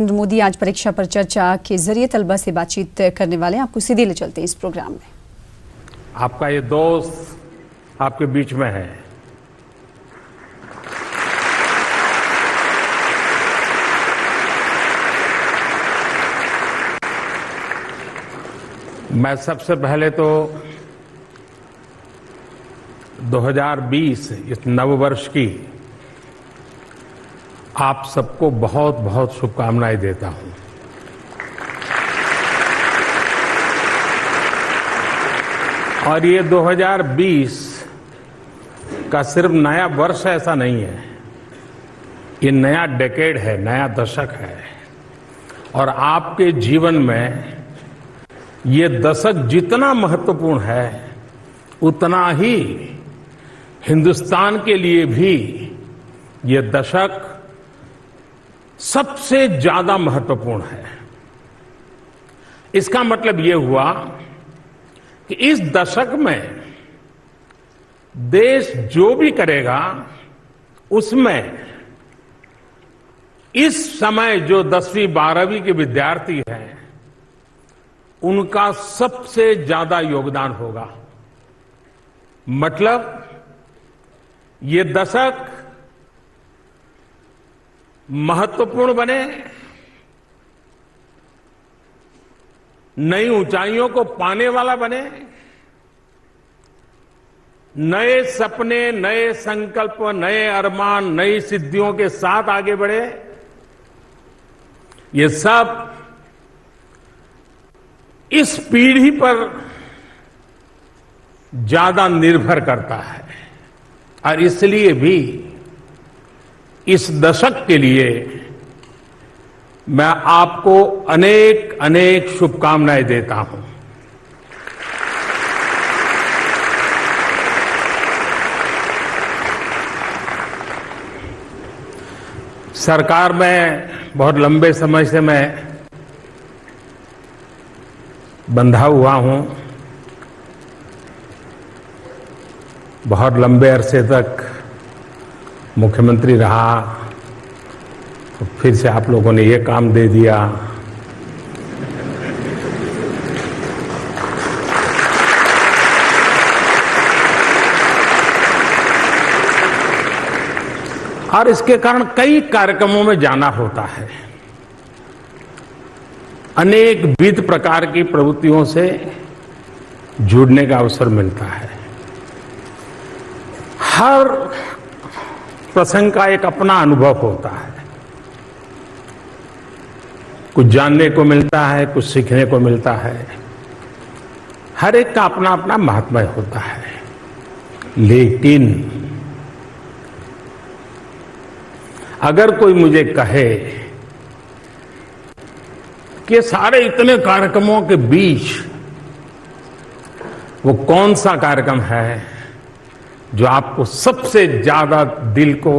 नरेंद्र मोदी आज परीक्षा पर चर्चा के जरिए तलबा से बातचीत करने वाले हैं। आपको सीधे ले चलते हैं इस प्रोग्राम में। आपका ये दोस्त आपके बीच में है। मैं सबसे पहले तो 2020 इस नववर्ष की आप सबको बहुत बहुत शुभकामनाएं देता हूं। और ये 2020 का सिर्फ नया वर्ष ऐसा नहीं है, ये नया डेकेड है, नया दशक है। और आपके जीवन में ये दशक जितना महत्वपूर्ण है उतना ही हिंदुस्तान के लिए भी ये दशक सबसे ज्यादा महत्वपूर्ण है। इसका मतलब ये हुआ कि इस दशक में देश जो भी करेगा उसमें इस समय जो 10वीं 12वीं के विद्यार्थी हैं उनका सबसे ज्यादा योगदान होगा। मतलब ये दशक महत्वपूर्ण बने, नई ऊंचाइयों को पाने वाला बने, नए सपने, नए संकल्प, नए अरमान, नई सिद्धियों के साथ आगे बढ़े। ये सब इस पीढ़ी पर ज्यादा निर्भर करता है और इसलिए भी इस दशक के लिए मैं आपको अनेक अनेक शुभकामनाएं देता हूं। सरकार में बहुत लंबे समय से मैं बंधा हुआ हूं। बहुत लंबे अरसे तक मुख्यमंत्री रहा, तो फिर से आप लोगों ने ये काम दे दिया। और इसके कारण कई कार्यक्रमों में जाना होता है, अनेक विविध प्रकार की प्रवृत्तियों से जुड़ने का अवसर मिलता है। हर प्रसंग का एक अपना अनुभव होता है, कुछ जानने को मिलता है, कुछ सीखने को मिलता है। हर एक का अपना अपना महात्म्य होता है। लेकिन अगर कोई मुझे कहे कि सारे इतने कार्यक्रमों के बीच वो कौन सा कार्यक्रम है जो आपको सबसे ज्यादा दिल को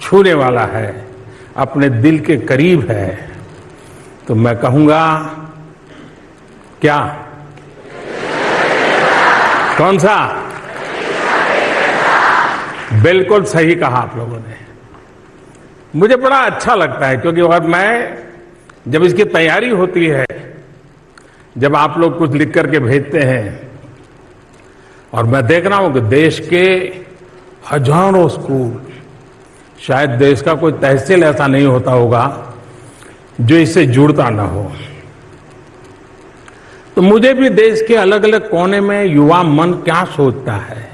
छूने वाला है, अपने दिल के करीब है, तो मैं कहूंगा क्या? कौन सा? बिल्कुल सही कहा आप लोगों ने। मुझे बड़ा अच्छा लगता है क्योंकि और मैं जब इसकी तैयारी होती है, जब आप लोग कुछ लिख करके भेजते हैं और मैं देख रहा हूं कि देश के हजारों स्कूल, शायद देश का कोई तहसील ऐसा नहीं होता होगा जो इससे जुड़ता ना हो, तो मुझे भी देश के अलग अलग कोने में युवा मन क्या सोचता है,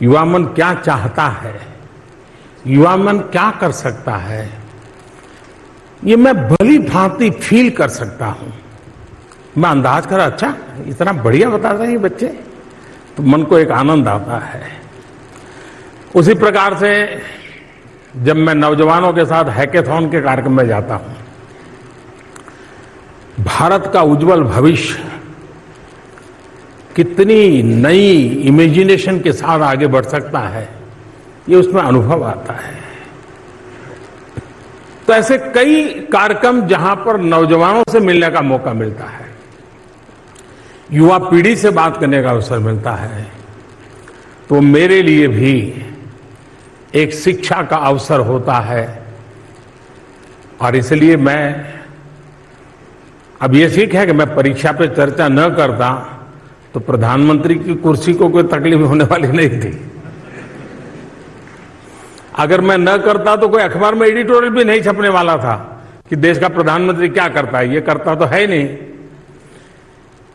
युवा मन क्या चाहता है, युवा मन क्या कर सकता है, ये मैं भली भांति फील कर सकता हूं। मैं अंदाज कर, अच्छा इतना बढ़िया बता रहे हैं ये बच्चे, तो मन को एक आनंद आता है। उसी प्रकार से जब मैं नौजवानों के साथ हैकेथॉन के कार्यक्रम में जाता हूं, भारत का उज्जवल भविष्य कितनी नई इमेजिनेशन के साथ आगे बढ़ सकता है, ये उसमें अनुभव आता है। तो ऐसे कई कार्यक्रम जहां पर नौजवानों से मिलने का मौका मिलता है, युवा पीढ़ी से बात करने का अवसर मिलता है, तो मेरे लिए भी एक शिक्षा का अवसर होता है और इसलिए मैं अब ये सीख है कि मैं परीक्षा पे चर्चा न करता तो प्रधानमंत्री की कुर्सी को कोई तकलीफ होने वाली नहीं थी। अगर मैं न करता तो कोई अखबार में एडिटोरियल भी नहीं छपने वाला था कि देश का प्रधानमंत्री क्या करता है, ये करता तो है नहीं।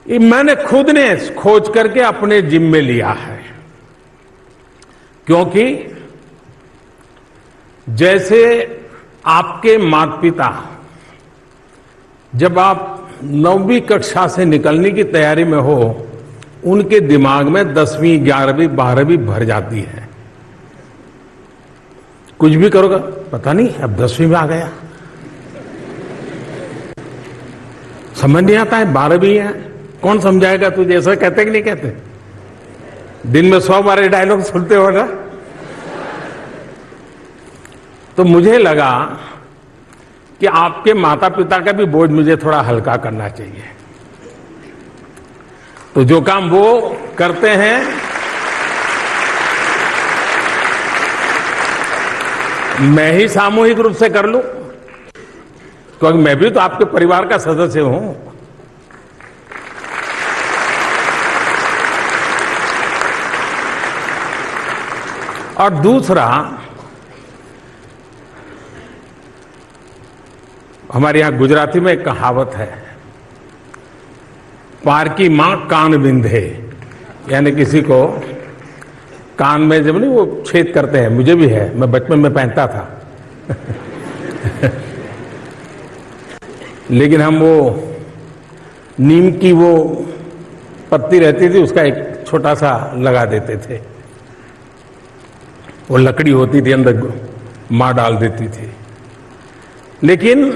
ये मैंने खुद ने खोज करके अपने जिम्मे लिया है, क्योंकि जैसे आपके माता पिता जब आप 9वीं कक्षा से निकलने की तैयारी में हो, उनके दिमाग में 10वीं 11वीं 12वीं भर जाती है। कुछ भी करोगे, पता नहीं अब 10वीं में आ गया, समझ नहीं आता है, 12वीं है, कौन समझाएगा तुझे? ऐसा कहते कि नहीं कहते? दिन में 100 बार डायलॉग सुनते हो ना। तो मुझे लगा कि आपके माता पिता का भी बोझ मुझे थोड़ा हल्का करना चाहिए। तो जो काम वो करते हैं, मैं ही सामूहिक रूप से कर लूं, क्योंकि मैं भी तो आपके परिवार का सदस्य हूं। और दूसरा, हमारे यहां गुजराती में एक कहावत है, पार की मां कान बिंधे, यानी किसी को कान में जब नहीं वो छेद करते हैं, मुझे भी है, मैं बचपन में पहनता था लेकिन हम वो नीम की वो पत्ती रहती थी, उसका एक छोटा सा लगा देते थे, वो लकड़ी होती थी, अंदर मां डाल देती थी। लेकिन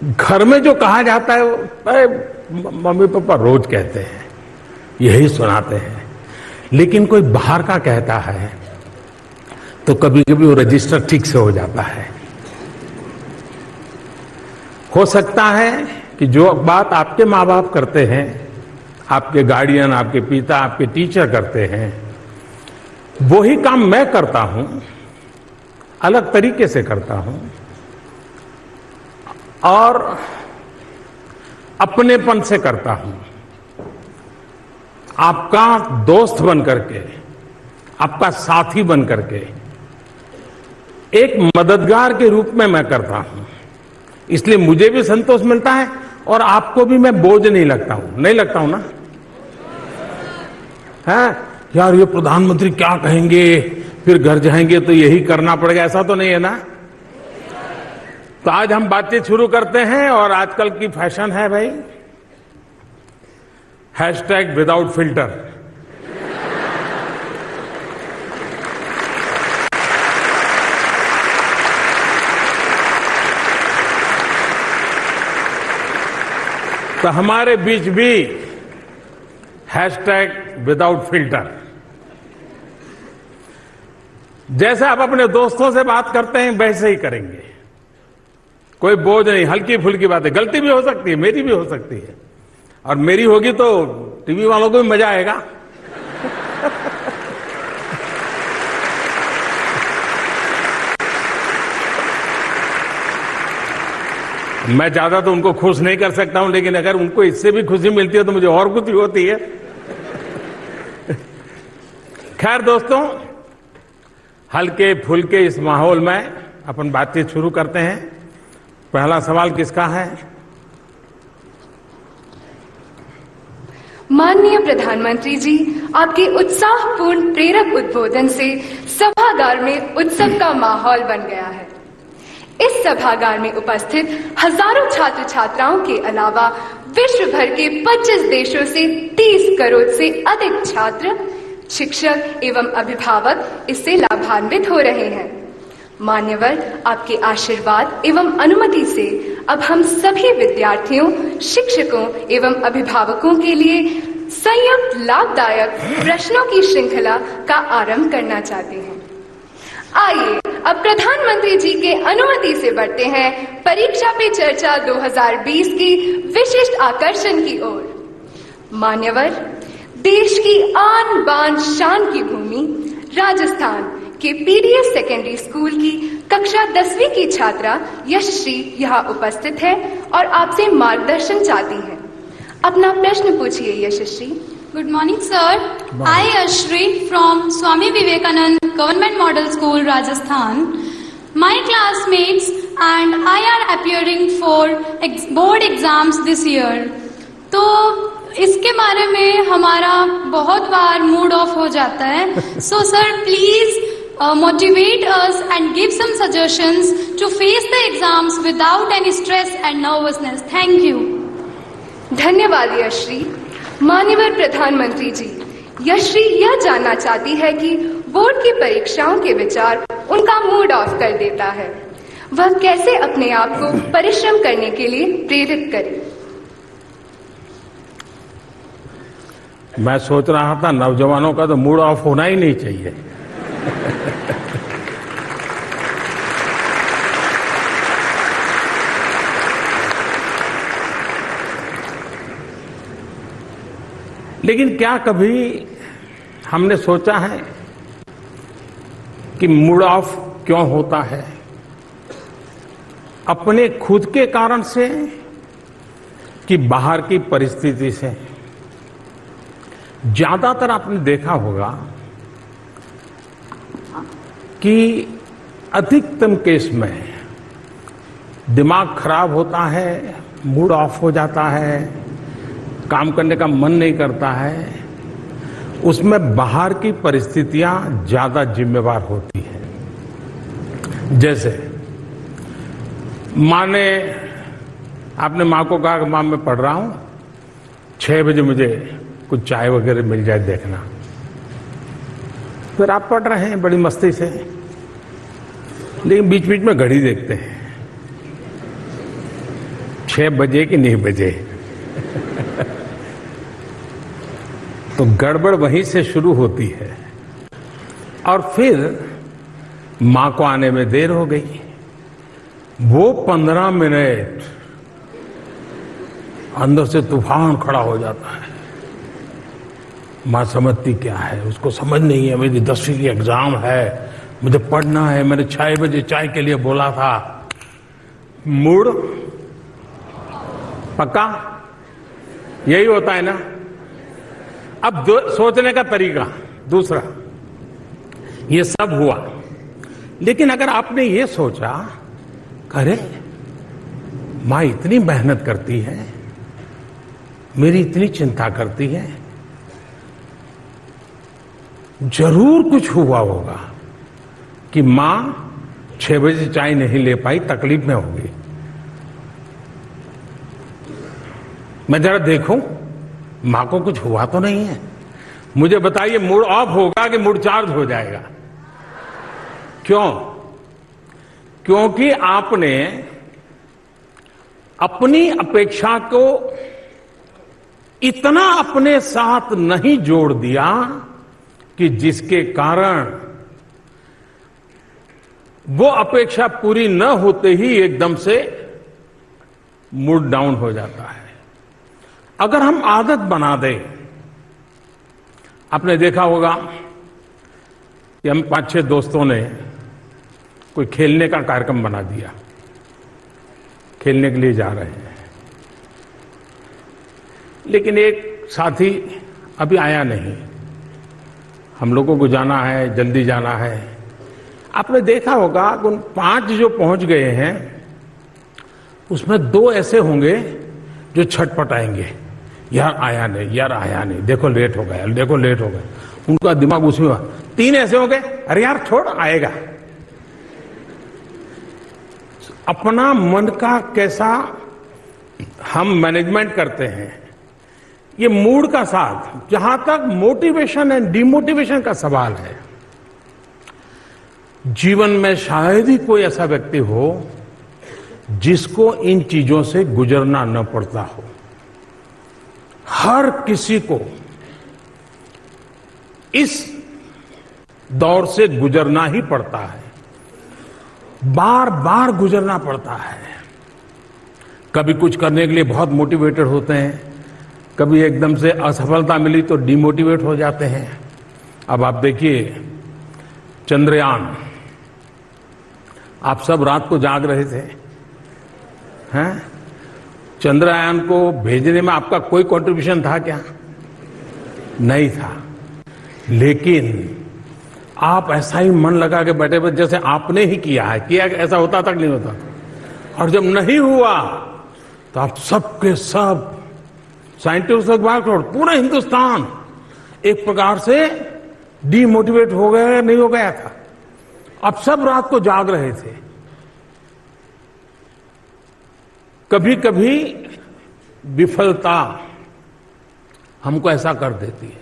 घर में जो कहा जाता है, वो मम्मी पापा रोज कहते हैं, यही सुनाते हैं। लेकिन कोई बाहर का कहता है तो कभी कभी वो रजिस्टर ठीक से हो जाता है। हो सकता है कि जो बात आपके माँ बाप करते हैं, आपके गार्डियन, आपके पिता, आपके टीचर करते हैं, वही काम मैं करता हूं, अलग तरीके से करता हूं और अपनेपन से करता हूं। आपका दोस्त बन करके, आपका साथी बन करके, एक मददगार के रूप में मैं करता हूं। इसलिए मुझे भी संतोष मिलता है और आपको भी मैं बोझ नहीं लगता हूं, नहीं लगता हूं ना? है यार, ये प्रधानमंत्री क्या कहेंगे, फिर घर जाएंगे तो यही करना पड़ेगा, ऐसा तो नहीं है ना? तो आज हम बातचीत शुरू करते हैं और आजकल की फैशन है भाई, हैशटैग विदाउट फिल्टर। तो हमारे बीच भी हैशटैग विदाउट फिल्टर। जैसे आप अपने दोस्तों से बात करते हैं वैसे ही करेंगे, कोई बोझ नहीं, हल्की फुल्की बातें। गलती भी हो सकती है, मेरी भी हो सकती है, और मेरी होगी तो टीवी वालों को भी मजा आएगा। मैं ज्यादा तो उनको खुश नहीं कर सकता हूं, लेकिन अगर उनको इससे भी खुशी मिलती है तो मुझे और खुशी होती है। खैर दोस्तों, हल्के फुल्के इस माहौल में अपन बातचीत शुरू करते हैं। पहला सवाल किसका है? माननीय प्रधानमंत्री जी, आपके उत्साहपूर्ण प्रेरक उद्बोधन से सभागार में उत्सव का माहौल बन गया है। इस सभागार में उपस्थित हजारों छात्र छात्राओं के अलावा विश्व भर के 25 देशों से 30 करोड़ से अधिक छात्र, शिक्षक एवं अभिभावक इससे लाभान्वित हो रहे हैं। मान्यवर, आपके आशीर्वाद एवं अनुमति से अब हम सभी विद्यार्थियों, शिक्षकों एवं अभिभावकों के लिए संयुक्त लाभदायक प्रश्नों की श्रृंखला का आरंभ करना चाहते हैं। आइए अब प्रधानमंत्री जी के अनुमति से बढ़ते हैं परीक्षा पे चर्चा 2020 की विशिष्ट आकर्षण की ओर। मान्यवर, देश की आन बान शान की भूमि राजस्थान के पीडीएस सेकेंडरी स्कूल की कक्षा 10वीं की छात्रा यशश्री यहाँ उपस्थित है और आपसे मार्गदर्शन चाहती है। अपना प्रश्न पूछिए Yashashri. Good morning, sir. I, Ashri, from Swami Vivekanand Government Model School, Rajasthan. My classmates and I are appearing for board exams this year. तो इसके बारे में हमारा बहुत बार मूड ऑफ हो जाता है। So, sir, please motivate us and give some suggestions to face the exams without any stress and nervousness. Thank you. धन्यवाद यशश्री। माननीय प्रधानमंत्री जी, यशश्री यह जानना चाहती है कि बोर्ड की परीक्षाओं के विचार उनका मूड ऑफ कर देता है। वह कैसे अपने आप को परिश्रम करने के लिए प्रेरित करे? मैं सोच रहा था नौजवानों का तो मूड ऑफ होना ही नहीं चाहिए। लेकिन क्या कभी हमने सोचा है कि मूड ऑफ क्यों होता है? अपने खुद के कारण से कि बाहर की परिस्थिति से? ज्यादातर आपने देखा होगा कि अधिकतम केस में दिमाग खराब होता है, मूड ऑफ हो जाता है, काम करने का मन नहीं करता है, उसमें बाहर की परिस्थितियां ज्यादा जिम्मेवार होती हैं। जैसे माँ ने, आपने माँ को कहा कि माँ मैं पढ़ रहा हूं, 6 बजे मुझे कुछ चाय वगैरह मिल जाए देखना। फिर आप पढ़ रहे हैं बड़ी मस्ती से, लेकिन बीच बीच में घड़ी देखते हैं 6 बजे कि नहीं बजे। तो गड़बड़ वहीं से शुरू होती है और फिर मां को आने में देर हो गई। वो 15 मिनट अंदर से तूफान खड़ा हो जाता है। मां समझती क्या है, उसको समझ नहीं है मेरी 10वीं की एग्जाम है, मुझे पढ़ना है, मैंने 6 बजे चाय के लिए बोला था। मूड पक्का यही होता है ना। अब सोचने का तरीका दूसरा, ये सब हुआ, लेकिन अगर आपने ये सोचा, अरे मां इतनी मेहनत करती है, मेरी इतनी चिंता करती है, जरूर कुछ हुआ होगा कि मां 6 बजे चाय नहीं ले पाई, तकलीफ में होगी। मैं जरा देखूं मां को कुछ हुआ तो नहीं है। मुझे बताइए, मूड ऑफ होगा कि मूड चार्ज हो जाएगा? क्यों? क्योंकि आपने अपनी अपेक्षा को इतना अपने साथ नहीं जोड़ दिया कि जिसके कारण वो अपेक्षा पूरी न होते ही एकदम से मूड डाउन हो जाता है। अगर हम आदत बना दें, आपने देखा होगा कि हम 5-6 दोस्तों ने कोई खेलने का कार्यक्रम बना दिया, खेलने के लिए जा रहे हैं, लेकिन एक साथी अभी आया नहीं, हम लोगों को जाना है, जल्दी जाना है। आपने देखा होगा कि उन 5 जो पहुंच गए हैं उसमें 2 ऐसे होंगे जो छटपटाएंगे, यार आया नहीं, यार आया नहीं, देखो लेट हो गया, देखो लेट हो गया, उनका दिमाग उसमें। 3 ऐसे हो गए, अरे यार छोड़, आएगा। अपना मन का कैसा हम मैनेजमेंट करते हैं, ये मूड का साथ। जहां तक मोटिवेशन एंड डिमोटिवेशन का सवाल है, जीवन में शायद ही कोई ऐसा व्यक्ति हो जिसको इन चीजों से गुजरना न पड़ता हो। हर किसी को इस दौर से गुजरना ही पड़ता है, बार बार गुजरना पड़ता है। कभी कुछ करने के लिए बहुत मोटिवेटेड होते हैं, कभी एकदम से असफलता मिली तो डिमोटिवेट हो जाते हैं। अब आप देखिए, चंद्रयान, आप सब रात को जाग रहे थे, हैं? चंद्रयान को भेजने में आपका कोई कंट्रीब्यूशन था क्या? नहीं था। लेकिन आप ऐसा ही मन लगा के बैठे बैठे जैसे आपने ही किया है, किया ऐसा होता तक नहीं होता। और जब नहीं हुआ तो आप सबके सब साइंटिस्ट पूरा हिंदुस्तान एक प्रकार से डीमोटिवेट हो गया, नहीं हो गया था। अब सब रात को जाग रहे थे। कभी कभी विफलता हमको ऐसा कर देती है।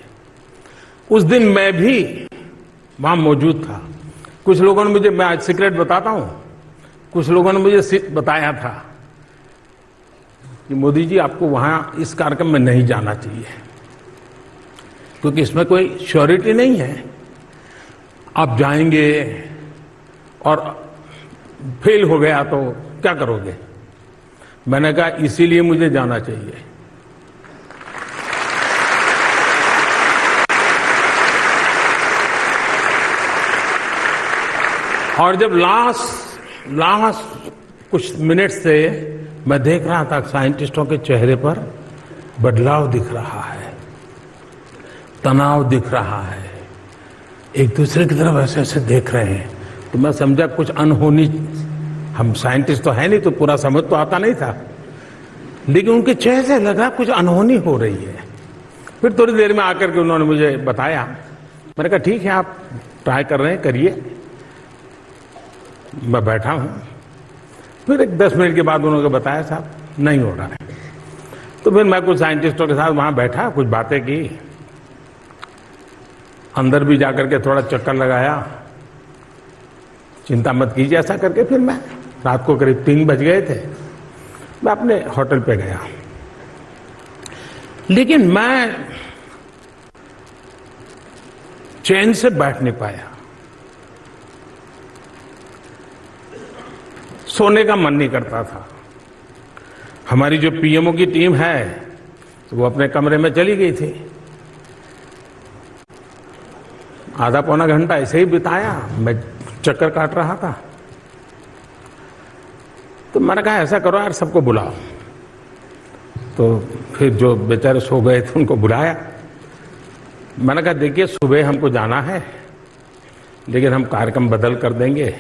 उस दिन मैं भी वहां मौजूद था। कुछ लोगों ने मुझे, मैं आज सीक्रेट बताता हूं, कुछ लोगों ने मुझे बताया था कि मोदी जी आपको वहां इस कार्यक्रम में नहीं जाना चाहिए, क्योंकि इसमें कोई श्योरिटी नहीं है। आप जाएंगे और फेल हो गया तो क्या करोगे? मैंने कहा इसीलिए मुझे जाना चाहिए। और जब लास्ट कुछ मिनट से मैं देख रहा था साइंटिस्टों के चेहरे पर बदलाव दिख रहा है, तनाव दिख रहा है, एक दूसरे की तरफ ऐसे ऐसे देख रहे हैं, तो मैं समझा कुछ अनहोनी, हम साइंटिस्ट तो है नहीं तो पूरा समझ तो आता नहीं था, लेकिन उनके चेहरे से लगा कुछ अनहोनी हो रही है। फिर थोड़ी देर में आकर के उन्होंने मुझे बताया। मैंने कहा ठीक है, आप ट्राई कर रहे हैं, करिए। मैं बैठा हूं। फिर एक 10 मिनट के बाद उन्होंने बताया साहब नहीं हो रहा है। तो फिर मैं कुछ साइंटिस्टों के साथ वहां बैठा, कुछ बातें की, अंदर भी जाकर के थोड़ा चक्कर लगाया, चिंता मत कीजिए ऐसा करके। फिर मैं रात को करीब 3 बज गए थे, मैं अपने होटल पे गया। लेकिन मैं चैन से बैठ नहीं पाया, सोने का मन नहीं करता था। हमारी जो पीएमओ की टीम है तो वो अपने कमरे में चली गई थी। आधा पौना घंटा ऐसे ही बिताया, मैं चक्कर काट रहा था। तो मैंने कहा ऐसा करो यार, सबको बुलाओ। तो फिर जो बेचारे सो गए थे उनको बुलाया। मैंने कहा देखिए सुबह हमको जाना है, लेकिन हम कार्यक्रम बदल कर देंगे।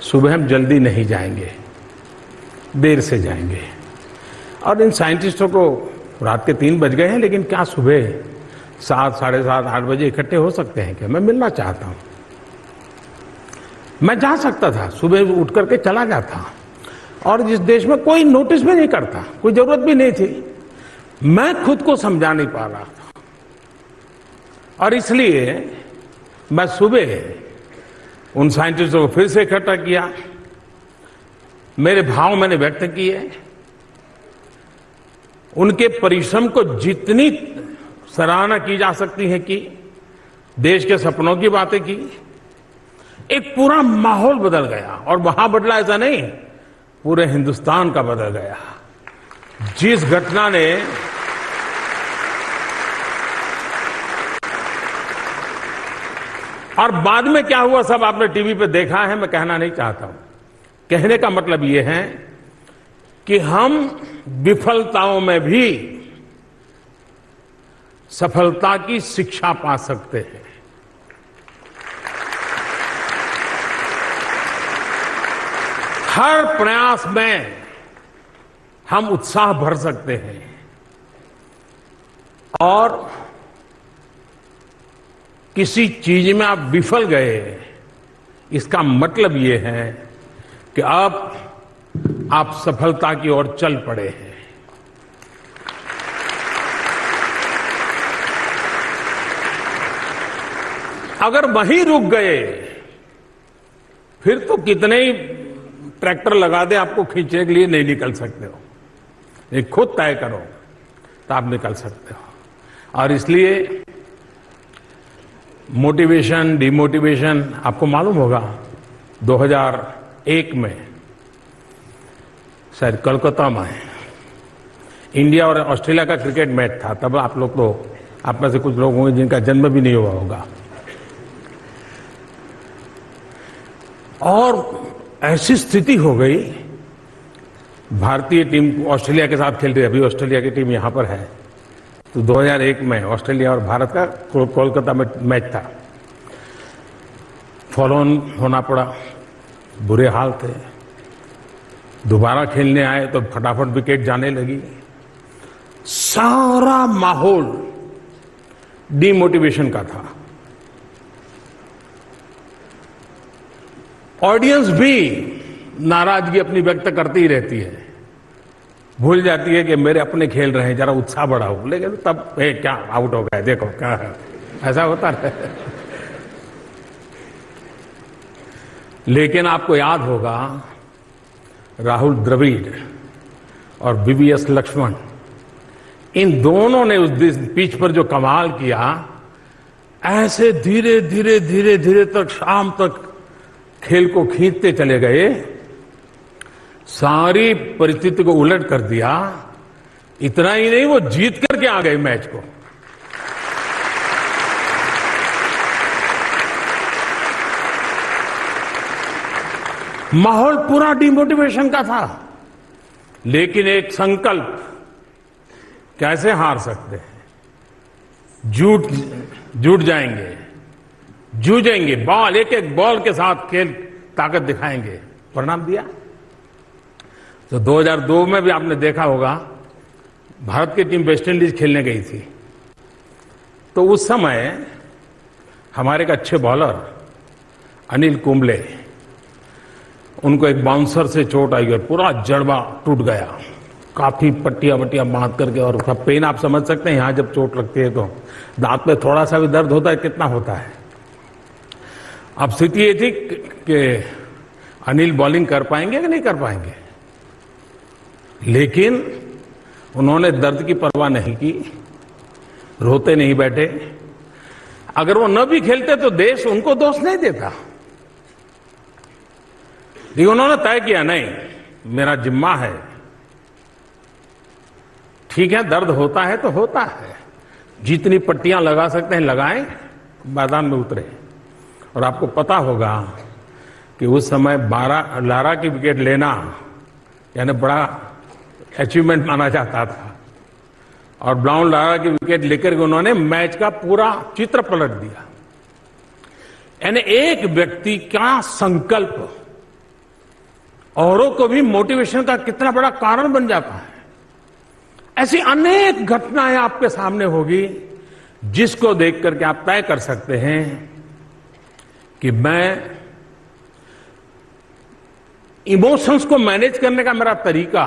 सुबह हम जल्दी नहीं जाएंगे, देर से जाएंगे। और इन साइंटिस्टों को रात के 3 बज गए हैं, लेकिन क्या सुबह 7, साढ़े 7, 8 बजे इकट्ठे हो सकते हैं क्या? मैं मिलना चाहता हूं। मैं जा सकता था, सुबह उठ करके चला जाता। और जिस देश में कोई नोटिस भी नहीं करता, कोई जरूरत भी नहीं थी, मैं खुद को समझा नहीं पा रहा था। और इसलिए मैं सुबह उन साइंटिस्टों को फिर से इकट्ठा किया, मेरे भाव मैंने व्यक्त किए, उनके परिश्रम को जितनी सराहना की जा सकती है की, देश के सपनों की बातें की। एक पूरा माहौल बदल गया, और वहां बदला ऐसा नहीं, पूरे हिंदुस्तान का बदल गया। जिस घटना ने और बाद में क्या हुआ सब आपने टीवी पे देखा है, मैं कहना नहीं चाहता हूं। कहने का मतलब यह है कि हम विफलताओं में भी सफलता की शिक्षा पा सकते हैं। हर प्रयास में हम उत्साह भर सकते हैं, और किसी चीज में आप विफल गए, इसका मतलब ये है कि अब आप सफलता की ओर चल पड़े हैं। अगर वहीं रुक गए, फिर तो कितने ही ट्रैक्टर लगा दे आपको खींचने के लिए, नहीं निकल सकते हो। ये खुद तय करो तो आप निकल सकते हो। और इसलिए मोटिवेशन, डिमोटिवेशन, आपको मालूम होगा 2001 में शायद कोलकाता में इंडिया और ऑस्ट्रेलिया का क्रिकेट मैच था। तब आप लोग तो, आप में से कुछ लोग होंगे जिनका जन्म भी नहीं हुआ होगा। और ऐसी स्थिति हो गई, भारतीय टीम ऑस्ट्रेलिया के साथ खेल रही है, अभी ऑस्ट्रेलिया की टीम यहां पर है, तो 2001 में ऑस्ट्रेलिया और भारत का कोलकाता में मैच था, फॉलो ऑन होना पड़ा, बुरे हाल थे, दोबारा खेलने आए तो फटाफट विकेट जाने लगी, सारा माहौल डिमोटिवेशन का था। ऑडियंस भी नाराजगी अपनी व्यक्त करती ही रहती है, भूल जाती है कि मेरे अपने खेल रहे हैं, जरा उत्साह बढ़ाओ, लेकिन तब क्या आउट हो गए, देखो क्या है, ऐसा होता है। लेकिन आपको याद होगा राहुल द्रविड़ और वीवीएस लक्ष्मण, इन दोनों ने उस पिच पर जो कमाल किया, ऐसे धीरे धीरे धीरे धीरे तक शाम तक खेल को खींचते चले गए, सारी परिस्थिति को उलट कर दिया। इतना ही नहीं, वो जीत करके आ गए मैच को। माहौल पूरा डिमोटिवेशन का था, लेकिन एक संकल्प, कैसे हार सकते हैं, जुट जाएंगे, जूझेंगे, बॉल एक एक बॉल के साथ खेल ताकत दिखाएंगे, परिणाम दिया। तो 2002 में भी आपने देखा होगा, भारत की टीम वेस्ट इंडीज खेलने गई थी, तो उस समय हमारे एक अच्छे बॉलर अनिल कुंबले, उनको एक बाउंसर से चोट आई और पूरा जड़बा टूट गया, काफी पट्टियां वट्टियां बांध करके, और उसका पेन आप समझ सकते हैं, यहां जब चोट लगती है तो दांत में थोड़ा सा भी दर्द होता है, कितना होता है। अब स्थिति ये थी कि अनिल बॉलिंग कर पाएंगे कि नहीं कर पाएंगे, लेकिन उन्होंने दर्द की परवाह नहीं की, रोते नहीं बैठे। अगर वो न भी खेलते तो देश उनको दोष नहीं देता, लेकिन उन्होंने तय किया, नहीं, मेरा जिम्मा है, ठीक है, दर्द होता है तो होता है, जितनी पट्टियां लगा सकते हैं लगाएं, मैदान में उतरे। और आपको पता होगा कि उस समय 12 लारा की विकेट लेना यानी बड़ा अचीवमेंट माना जाता था, और ब्राउन लारा की विकेट लेकर के उन्होंने मैच का पूरा चित्र पलट दिया। यानी एक व्यक्ति का संकल्प औरों को भी मोटिवेशन का कितना बड़ा कारण बन जाता है। ऐसी अनेक घटनाएं आपके सामने होगी, जिसको देख करके आप तय कर सकते हैं कि मैं इमोशंस को मैनेज करने का मेरा तरीका,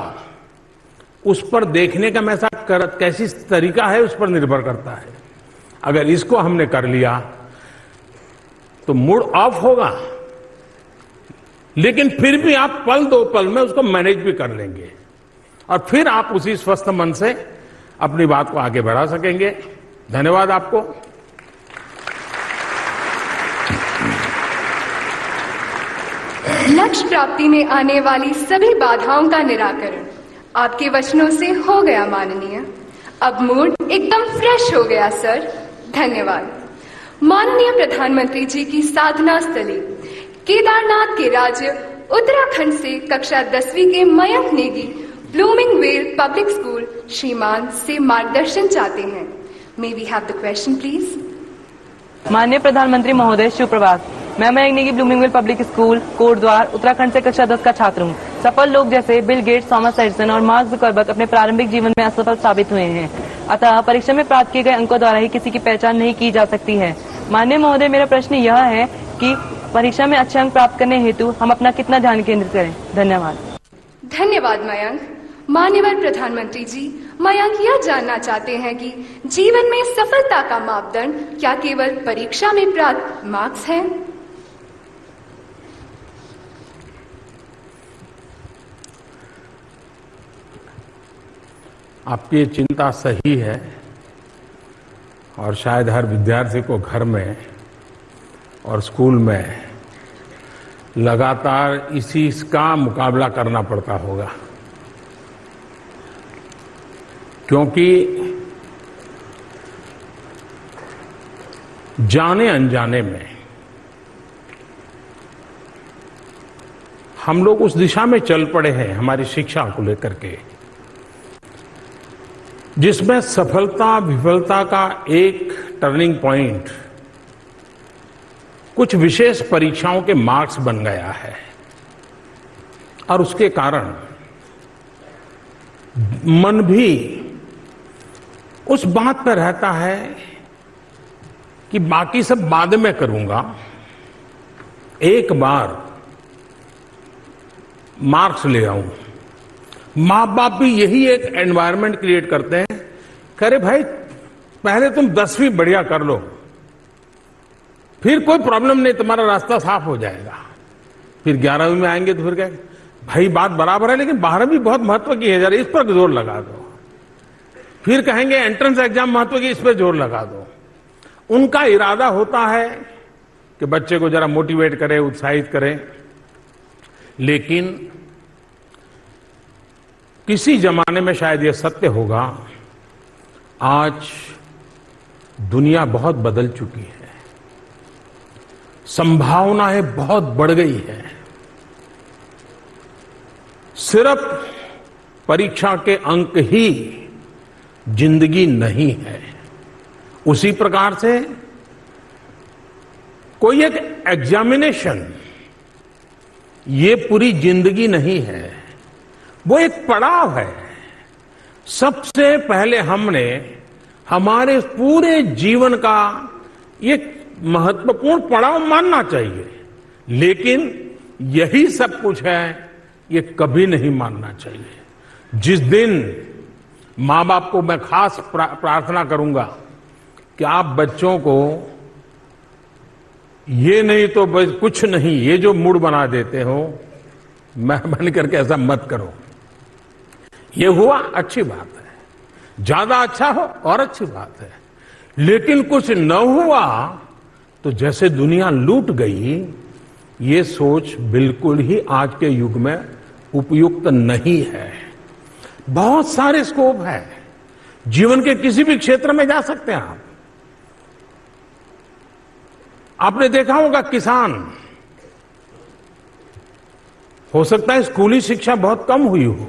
उस पर देखने का मेरा कैसी तरीका है, उस पर निर्भर करता है। अगर इसको हमने कर लिया तो मूड ऑफ होगा, लेकिन फिर भी आप पल दो पल में उसको मैनेज भी कर लेंगे, और फिर आप उसी स्वस्थ मन से अपनी बात को आगे बढ़ा सकेंगे। धन्यवाद आपको। लक्ष्य प्राप्ति में आने वाली सभी बाधाओं का निराकरण आपके वचनों से हो गया माननीय। अब मूड एकदम फ्रेश हो गया सर, धन्यवाद। माननीय प्रधानमंत्री जी की साधना स्थली केदारनाथ के राज्य उत्तराखंड से कक्षा 10वीं के Mayank Negi Bloomingwell public school श्रीमान से मार्गदर्शन चाहते हैं। May we have the question please. माननीय प्रधानमंत्री महोदय, सुप्रभात। मैं Mayank Negi Bloomingwell public school Kotdwar Uttarakhand से कक्षा 10 का छात्र हूँ। सफल लोग जैसे बिल गेट्स, थॉमस एडिसन और मार्क जुकरबर्ग अपने प्रारंभिक जीवन में असफल साबित हुए हैं, अतः परीक्षा में प्राप्त किए गए अंकों द्वारा ही किसी की पहचान नहीं की जा सकती है। माननीय महोदय, मेरा प्रश्न यह है कि परीक्षा में अच्छे अंक प्राप्त करने हेतु हम अपना कितना ध्यान केंद्रित करें? धन्यवाद। धन्यवाद मयंक। माननीय प्रधानमंत्री जी, मयंक यह जानना चाहते हैं कि जीवन में सफलता का मापदंड क्या केवल परीक्षा में प्राप्त मार्क्स हैं? आपकी चिंता सही है, और शायद हर विद्यार्थी को घर में और स्कूल में लगातार इसी का मुकाबला करना पड़ता होगा, क्योंकि जाने अनजाने में हम लोग उस दिशा में चल पड़े हैं हमारी शिक्षा को लेकर के, जिसमें सफलता विफलता का एक टर्निंग पॉइंट कुछ विशेष परीक्षाओं के मार्क्स बन गया है। और उसके कारण मन भी उस बात पर रहता है कि बाकी सब बाद में करूंगा, एक बार मार्क्स ले आऊं। मां बाप भी यही एक एनवायरनमेंट क्रिएट करते हैं, करे भाई पहले तुम 10वीं बढ़िया कर लो, फिर कोई प्रॉब्लम नहीं, तुम्हारा रास्ता साफ हो जाएगा। फिर 11वीं में आएंगे तो फिर क्या, भाई बात बराबर है लेकिन 12वीं बहुत महत्व की है, जरा इस पर जोर लगा दो। फिर कहेंगे एंट्रेंस एग्जाम महत्व की, इस पर जोर लगा दो। उनका इरादा होता है कि बच्चे को जरा मोटिवेट करें, उत्साहित करें, लेकिन किसी जमाने में शायद यह सत्य होगा, आज दुनिया बहुत बदल चुकी है, संभावनाएं बहुत बढ़ गई है। सिर्फ परीक्षा के अंक ही जिंदगी नहीं है। उसी प्रकार से कोई एक एग्जामिनेशन ये पूरी जिंदगी नहीं है, वो एक पड़ाव है। सबसे पहले हमने हमारे पूरे जीवन का ये महत्वपूर्ण पड़ाव मानना चाहिए, लेकिन यही सब कुछ है ये कभी नहीं मानना चाहिए। जिस दिन मां बाप को मैं खास प्रार्थना करूंगा कि आप बच्चों को ये नहीं तो बस कुछ नहीं, ये जो मूड बना देते हो, मेहरबानी करके ऐसा मत करो। ये हुआ अच्छी बात है, ज्यादा अच्छा हो और अच्छी बात है, लेकिन कुछ न हुआ तो जैसे दुनिया लूट गई, ये सोच बिल्कुल ही आज के युग में उपयुक्त नहीं है। बहुत सारे स्कोप है, जीवन के किसी भी क्षेत्र में जा सकते हैं आप। आपने देखा होगा किसान, हो सकता है स्कूली शिक्षा बहुत कम हुई हो,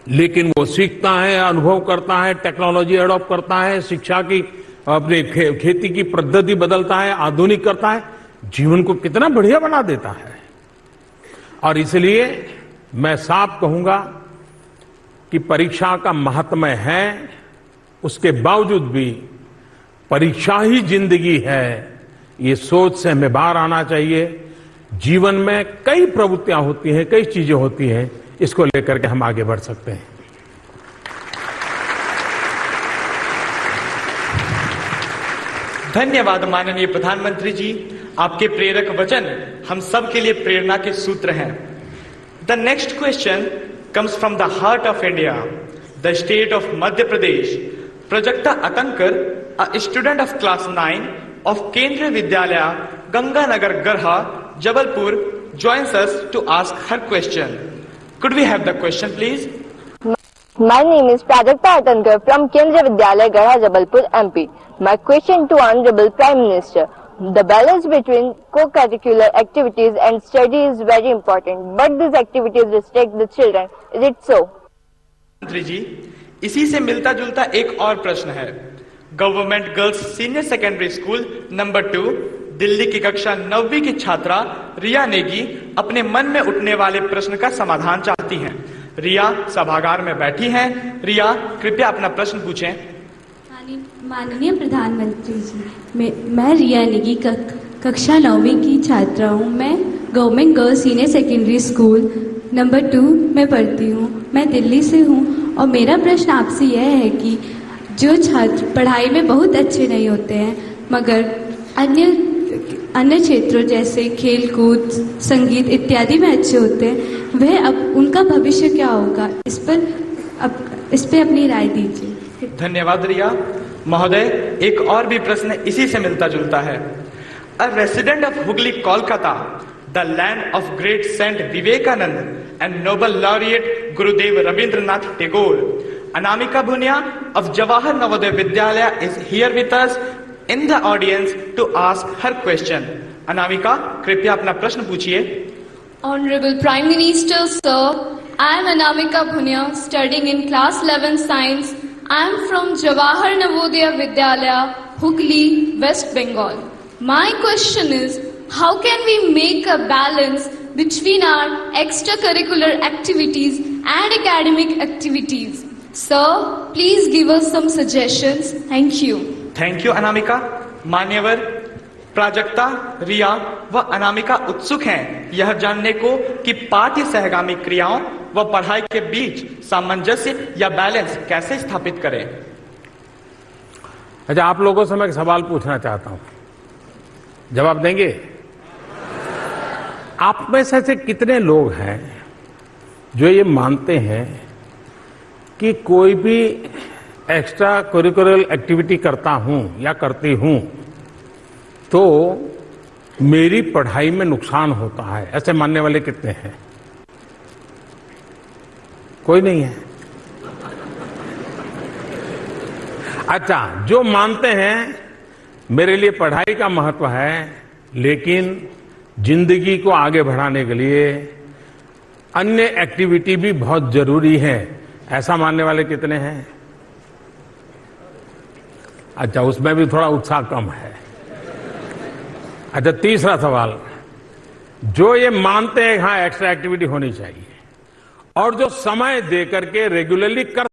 लेकिन वो सीखता है, अनुभव करता है, टेक्नोलॉजी एडॉप्ट करता है, शिक्षा की अपने खेती की पद्धति बदलता है, आधुनिक करता है, जीवन को कितना बढ़िया बना देता है। और इसलिए मैं साफ कहूंगा कि परीक्षा का महात्म्य है, उसके बावजूद भी परीक्षा ही जिंदगी है, ये सोच से हमें बाहर आना चाहिए। जीवन में कई प्रवृत्तियां होती हैं, कई चीजें होती हैं, इसको लेकर के हम आगे बढ़ सकते हैं। धन्यवाद माननीय प्रधानमंत्री जी, आपके प्रेरक वचन हम सब के लिए प्रेरणा के सूत्र हैं। The next question comes from the heart of India, the state of Madhya Pradesh. Prajakta Atankar, a student of class 9 of Kendriya Vidyalaya, Ganganagar Garha, Jabalpur, joins us to ask her question. Could we have the question, please? My name is Prajakta Atankar from Kendriya Vidyalaya, Garha, Jabalpur, MP. My question to Honorable Prime Minister. The balance between co-curricular activities and study is very important, but these activities restrict the children. Is it so? मंत्री जी, इसी से मिलता जुलता एक और प्रश्न है। Government girls senior secondary school number 2 Delhi की कक्षा 9वीं की छात्रा रिया नेगी अपने मन में उठने वाले प्रश्न का समाधान चाहती हैं। रिया सभागार में बैठी हैं। रिया, कृपया अपना प्रश्न पूछें। माननीय प्रधानमंत्री जी, मैं रिया नेगी कक्षा 9वीं की छात्रा हूँ। मैं government girls senior secondary school number 2 में पढ़ती हूँ। मैं दिल्ली से हूँ और मेरा प्रश्न आपसे यह है कि जो छात्र पढ़ाई में बहुत अच्छे नहीं होते हैं मगर अन्य क्षेत्रों जैसे खेल कूद, संगीत इत्यादि में अच्छे होते हैं, वह अब उनका भविष्य क्या होगा, इस पर अपनी राय दीजिए। धन्यवाद रिया। महोदय, एक और भी प्रश्न इसी से मिलता जुलता है। A resident of Hooghly Kolkata, the land of great saint Vivekananda and Nobel laureate Gurudev Rabindranath Tagore, Anamika Bhunia of Jawahar Navodaya Vidyalaya is here with us in the audience to ask her question. Anamika, कृपया अपना प्रश्न पूछिए। Honorable Prime Minister, sir, I am Anamika Bhunia, studying in class 11 science. I am from Jawahar Navodaya Vidyalaya, Hooghly, West Bengal. My question is, how can we make a balance between our extracurricular activities and academic activities? Sir, please give us some suggestions. Thank you. Thank you Anamika. मान्यवर प्राजक्ता, रिया व अनामिका उत्सुक हैं यह जानने को कि पाठ्य सहगामी क्रियाओं व पढ़ाई के बीच सामंजस्य या बैलेंस कैसे स्थापित करें। अच्छा, आप लोगों से मैं एक सवाल पूछना चाहता हूं, जवाब देंगे? आप में से ऐसे कितने लोग हैं जो ये मानते हैं कि कोई भी एक्स्ट्रा करिकुलर एक्टिविटी करता हूं या करती हूं तो मेरी पढ़ाई में नुकसान होता है? ऐसे मानने वाले कितने हैं? कोई नहीं है। अच्छा, जो मानते हैं मेरे लिए पढ़ाई का महत्व है लेकिन जिंदगी को आगे बढ़ाने के लिए अन्य एक्टिविटी भी बहुत जरूरी है, ऐसा मानने वाले कितने हैं? अच्छा, उसमें भी थोड़ा उत्साह कम है। अच्छा, तीसरा सवाल, जो ये मानते हैं हाँ एक्स्ट्रा एक्टिविटी होनी चाहिए और जो समय दे करके रेगुलरली कर